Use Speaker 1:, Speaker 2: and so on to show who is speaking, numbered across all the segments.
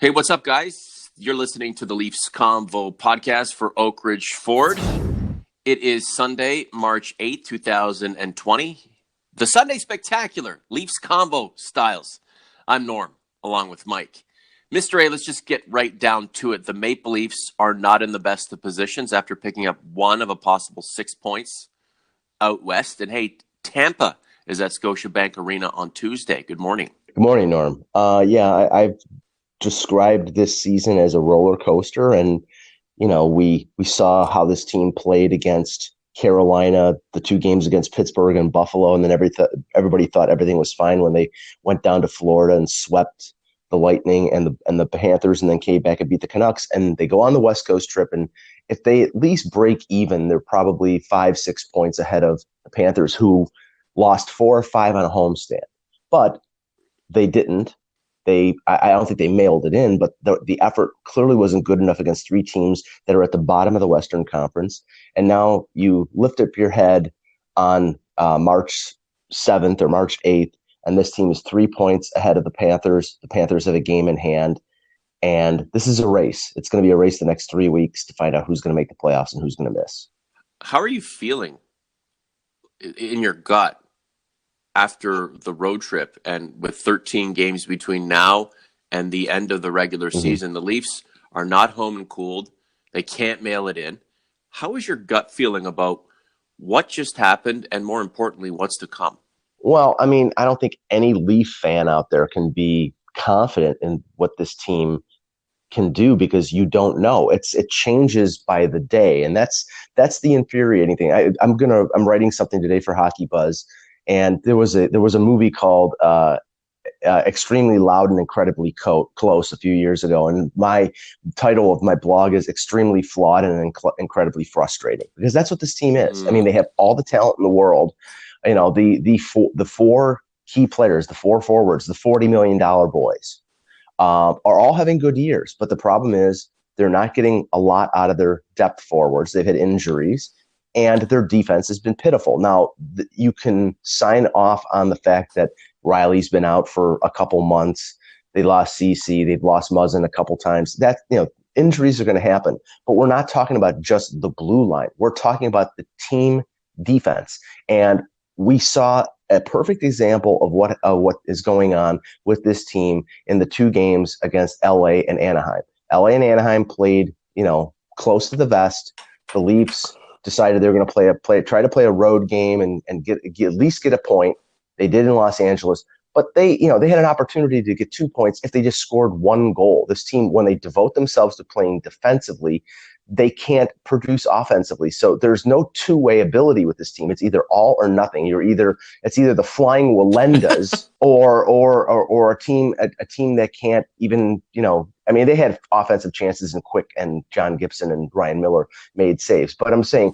Speaker 1: Hey, what's up, guys? You're listening to the Leafs Convo podcast for Oakridge Ford. It is Sunday, March 8th, 2020. The Sunday Spectacular, Leafs Convo styles. I'm Norm, along with Mike. Mr. A, let's just get right down to it. The Maple Leafs are not in the best of positions after picking up one of a possible 6 points out west. And hey, Tampa is at Scotiabank Arena on Tuesday. Good morning.
Speaker 2: Good morning, Norm. I've described this season as a roller coaster, and we saw how this team played against Carolina, the two games against Pittsburgh and Buffalo, and then everybody thought everything was fine when they went down to Florida and swept the Lightning and the Panthers, and then came back and beat the Canucks. And they go on the West Coast trip, and if they at least break even, they're probably 5-6 points ahead of the Panthers, who lost 4 or 5 on a homestand. But they didn't. I don't think they mailed it in, but the effort clearly wasn't good enough against 3 teams that are at the bottom of the Western Conference. And now you lift up your head on March 7th or March 8th, and this team is 3 points ahead of the Panthers. The Panthers have a game in hand, and this is a race. It's going to be a race the next 3 weeks to find out who's going to make the playoffs and who's going to miss.
Speaker 1: How are you feeling in your gut after the road trip, and with 13 games between now and the end of the regular season? The Leafs are not home and cooled. They can't mail it in. How is your gut feeling about what just happened, and more importantly, what's to come?
Speaker 2: Well, I mean, I don't think any Leaf fan out there can be confident in what this team can do, because you don't know. It changes by the day, and that's the infuriating thing. I'm writing something today for Hockey Buzz, and there was a movie called Extremely Loud and Incredibly Close a few years ago, and my title of my blog is Extremely Flawed and Incredibly Frustrating, because that's what this team is. I mean, they have all the talent in the world. The four key players, the 4 forwards, the $40 million boys, are all having good years, but the problem is they're not getting a lot out of their depth forwards. They've had injuries, and their defense has been pitiful. Now, you can sign off on the fact that Riley's been out for a couple months. They lost CC. They've lost Muzzin a couple times. Injuries are going to happen, but we're not talking about just the blue line. We're talking about the team defense, and we saw a perfect example of what is going on with this team in the 2 games against LA and Anaheim. LA and Anaheim played, close to the vest. The Leafs decided they were going to try to play a road game and at least get a point. They did in Los Angeles, but they had an opportunity to get 2 points if they just scored 1 goal. This team, when they devote themselves to playing defensively, they can't produce offensively. So there's no two-way ability with this team. It's either all or nothing. It's either the Flying Wallendas or a team that can't even, I mean, they had offensive chances, and Quick and John Gibson and Ryan Miller made saves. But I'm saying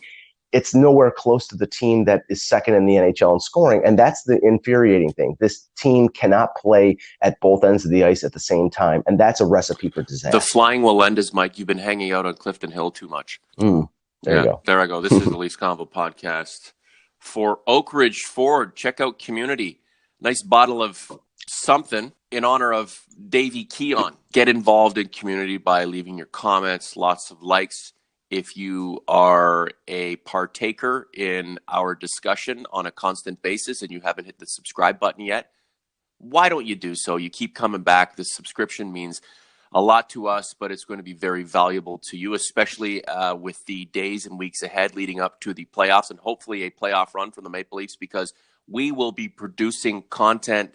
Speaker 2: it's nowhere close to the team that is second in the NHL in scoring. And that's the infuriating thing. This team cannot play at both ends of the ice at the same time. And that's a recipe for disaster.
Speaker 1: The Flying Wallendas, Mike, you've been hanging out on Clifton Hill too much.
Speaker 2: There you go.
Speaker 1: There I go. This is the Leafs Convo podcast for Oakridge Ford. Check out Community. Nice bottle of something in honor of Davey Keon. Get involved in Community by leaving your comments, lots of likes. If you are a partaker in our discussion on a constant basis and you haven't hit the subscribe button yet, why don't you do so? You keep coming back. The subscription means a lot to us, but it's going to be very valuable to you, especially with the days and weeks ahead leading up to the playoffs and hopefully a playoff run for the Maple Leafs, because we will be producing content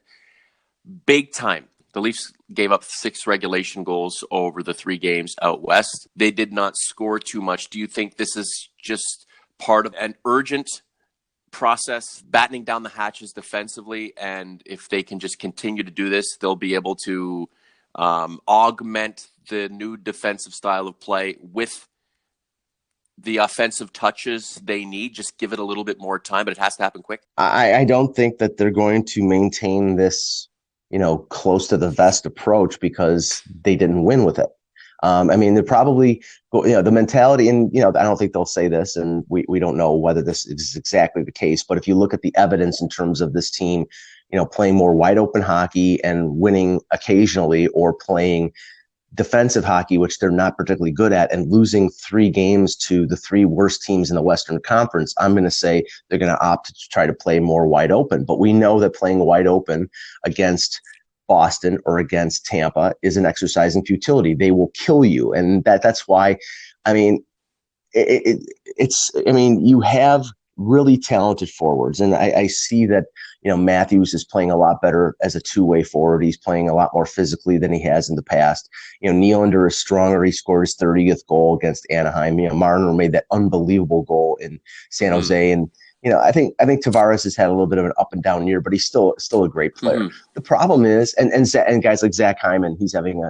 Speaker 1: big time. The Leafs gave up 6 regulation goals over the 3 games out west. They did not score too much. Do you think this is just part of an urgent process, battening down the hatches defensively, and if they can just continue to do this, they'll be able to augment the new defensive style of play with the offensive touches they need? Just give it a little bit more time, but it has to happen quick.
Speaker 2: I don't think that they're going to maintain this close to the vest approach, because they didn't win with it. I mean, they're probably, the mentality, and, I don't think they'll say this, and we don't know whether this is exactly the case, but if you look at the evidence in terms of this team, playing more wide open hockey and winning occasionally, or playing defensive hockey, which they're not particularly good at, and losing 3 games to the 3 worst teams in the Western Conference, I'm going to say they're going to opt to try to play more wide open. But we know that playing wide open against Boston or against Tampa is an exercise in futility. They will kill you. And that's why, I mean, you have really talented forwards. And I see that, Matthews is playing a lot better as a two-way forward. He's playing a lot more physically than he has in the past. Nylander is stronger. He scored his 30th goal against Anaheim. Marner made that unbelievable goal in San Jose. And, I think Tavares has had a little bit of an up and down year, but he's still a great player. Mm-hmm. The problem is, and guys like Zach Hyman, he's having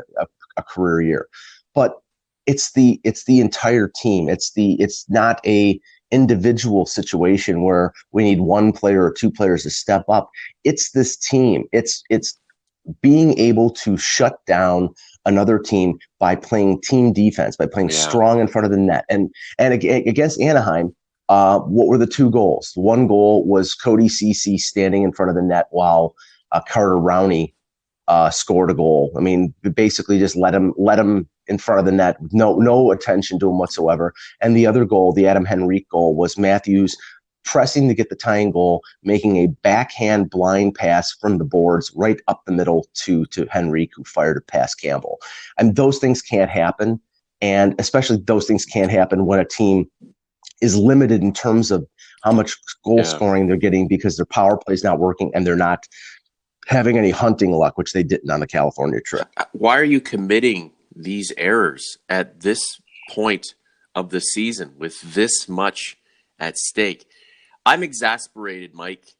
Speaker 2: a career year, but it's the entire team. It's not a individual situation where we need one player or 2 players to step up. It's this team. It's being able to shut down another team by playing team defense, by playing strong in front of the net. And against Anaheim, what were the 2 goals? One goal was Cody Ceci standing in front of the net while Carter Rowney scored a goal. I mean, basically just let him in front of the net, no attention to him whatsoever. And the other goal, the Adam Henrique goal, was Matthews pressing to get the tying goal, making a backhand blind pass from the boards right up the middle to Henrique, who fired it past Campbell. And those things can't happen. And especially those things can't happen when a team is limited in terms of how much goal scoring they're getting because their power play is not working and they're not having any hunting luck, which they didn't on the California trip.
Speaker 1: Why are you committing these errors at this point of the season with this much at stake? I'm exasperated, Mike.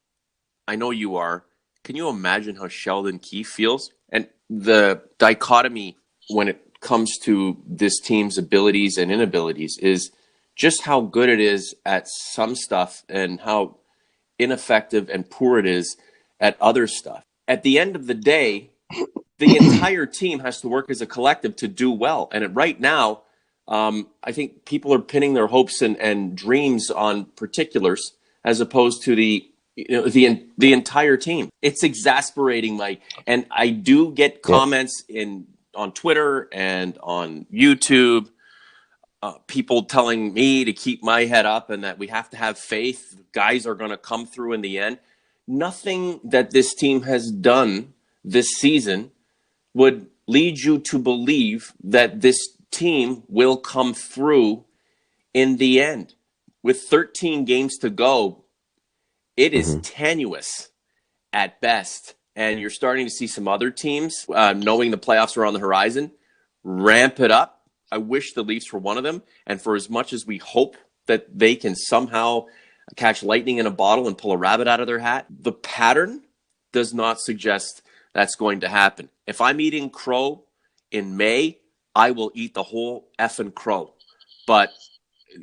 Speaker 1: I know you are. Can you imagine how Sheldon Keefe feels? And the dichotomy when it comes to this team's abilities and inabilities is just how good it is at some stuff and how ineffective and poor it is at other stuff. At the end of the day, the entire team has to work as a collective to do well. And right now, I think people are pinning their hopes and dreams on particulars as opposed to the entire team. It's exasperating, Mike. And I do get comments on Twitter and on YouTube, people telling me to keep my head up and that we have to have faith. Guys are going to come through in the end. Nothing that this team has done this season would lead you to believe that this team will come through in the end. With 13 games to go, it is tenuous at best. And you're starting to see some other teams, knowing the playoffs are on the horizon, ramp it up. I wish the Leafs were one of them. And for as much as we hope that they can somehow catch lightning in a bottle and pull a rabbit out of their hat, the pattern does not suggest that's going to happen. If I'm eating crow in May, I will eat the whole effing crow. But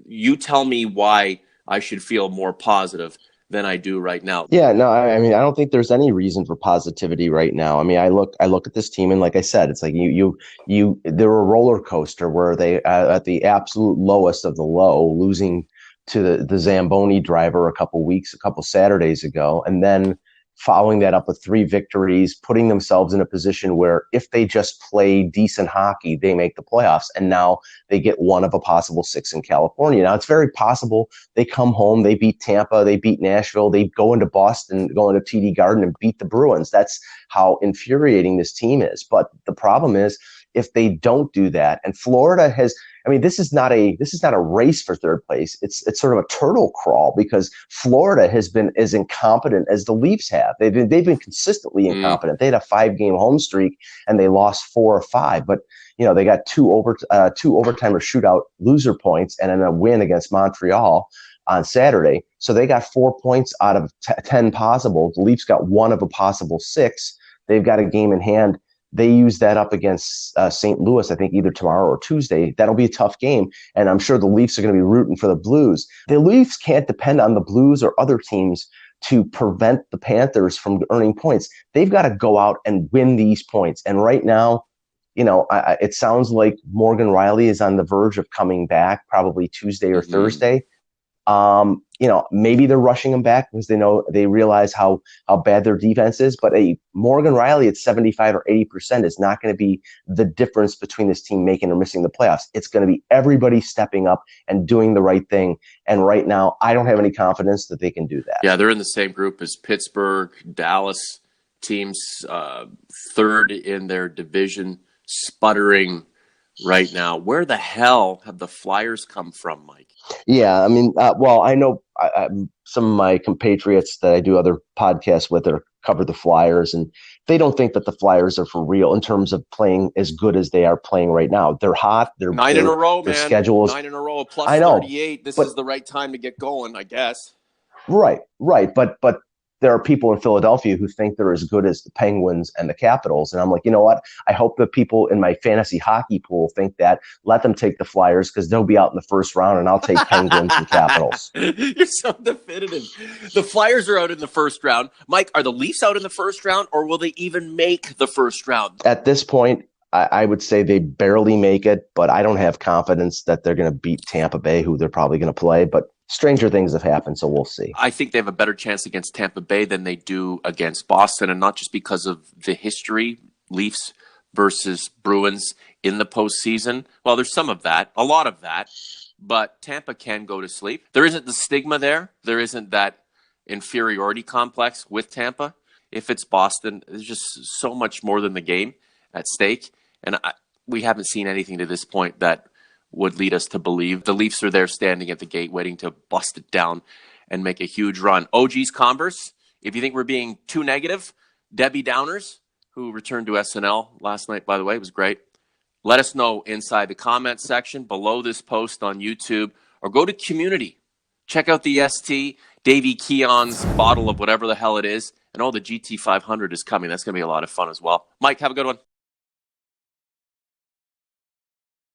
Speaker 1: you tell me why I should feel more positive than I do right now.
Speaker 2: Yeah, no, I mean, I don't think there's any reason for positivity right now. I mean, I look at this team, and like I said, it's like they're a roller coaster where they at the absolute lowest of the low, losing to the Zamboni driver a couple Saturdays ago, and then following that up with 3 victories, putting themselves in a position where if they just play decent hockey, they make the playoffs. And now they get one of a possible 6 in California. Now, it's very possible they come home, they beat Tampa, they beat Nashville, they go into Boston, go into TD Garden and beat the Bruins. That's how infuriating this team is. But the problem is, if they don't do that, and Florida has, I mean, this is not a race for third place. It's sort of a turtle crawl because Florida has been as incompetent as the Leafs have. They've been consistently incompetent. They had a 5-game home streak and they lost 4 or 5, but they got 2 overtime or shootout loser points and then a win against Montreal on Saturday. So they got 4 points out of 10 possible. The Leafs got 1 of a possible 6. They've got a game in hand. They use that up against St. Louis, I think either tomorrow or Tuesday. That'll be a tough game, and I'm sure the Leafs are going to be rooting for the Blues. The Leafs can't depend on the Blues or other teams to prevent the Panthers from earning points. They've got to go out and win these points. And right now, it sounds like Morgan Riley is on the verge of coming back, probably Tuesday or Thursday. maybe they're rushing him back because they realize how bad their defense is. But a Morgan Riley at 75 or 80% is not going to be the difference between this team making or missing the playoffs. It's going to be everybody stepping up and doing the right thing. And right now, I don't have any confidence that they can do that.
Speaker 1: Yeah, they're in the same group as Pittsburgh, Dallas, teams third in their division, sputtering right now. Where the hell have the Flyers come from, Mike?
Speaker 2: Yeah, I mean, I know some of my compatriots that I do other podcasts with or cover the Flyers, and they don't think that the Flyers are for real in terms of playing as good as they are playing right now. They're hot. They're
Speaker 1: 9 in a row,
Speaker 2: their
Speaker 1: man.
Speaker 2: schedules.
Speaker 1: 9 in a row, plus
Speaker 2: I know,
Speaker 1: 38. This is the right time to get going, I guess.
Speaker 2: Right. But there are people in Philadelphia who think they're as good as the Penguins and the Capitals. And I'm like, you know what? I hope the people in my fantasy hockey pool think that. Let them take the Flyers because they'll be out in the first round, and I'll take Penguins and Capitals.
Speaker 1: You're so definitive. The Flyers are out in the first round. Mike, are the Leafs out in the first round, or will they even make the first round?
Speaker 2: At this point, I would say they barely make it, but I don't have confidence that they're going to beat Tampa Bay, who they're probably going to play. But stranger things have happened, so we'll see.
Speaker 1: I think they have a better chance against Tampa Bay than they do against Boston, and not just because of the history, Leafs versus Bruins in the postseason. Well, there's some of that, a lot of that, but Tampa can go to sleep. There isn't the stigma there. There isn't that inferiority complex with Tampa. If it's Boston, there's just so much more than the game at stake, and we haven't seen anything to this point that would lead us to believe the Leafs are there standing at the gate waiting to bust it down and make a huge run. OG's Converse, if you think we're being too negative, Debbie Downers, who returned to SNL last night, by the way, it was great. Let us know inside the comment section below this post on YouTube, or go to community. Check out the ST, Davey Keon's bottle of whatever the hell it is, and the GT500 is coming. That's going to be a lot of fun as well. Mike, have a good one.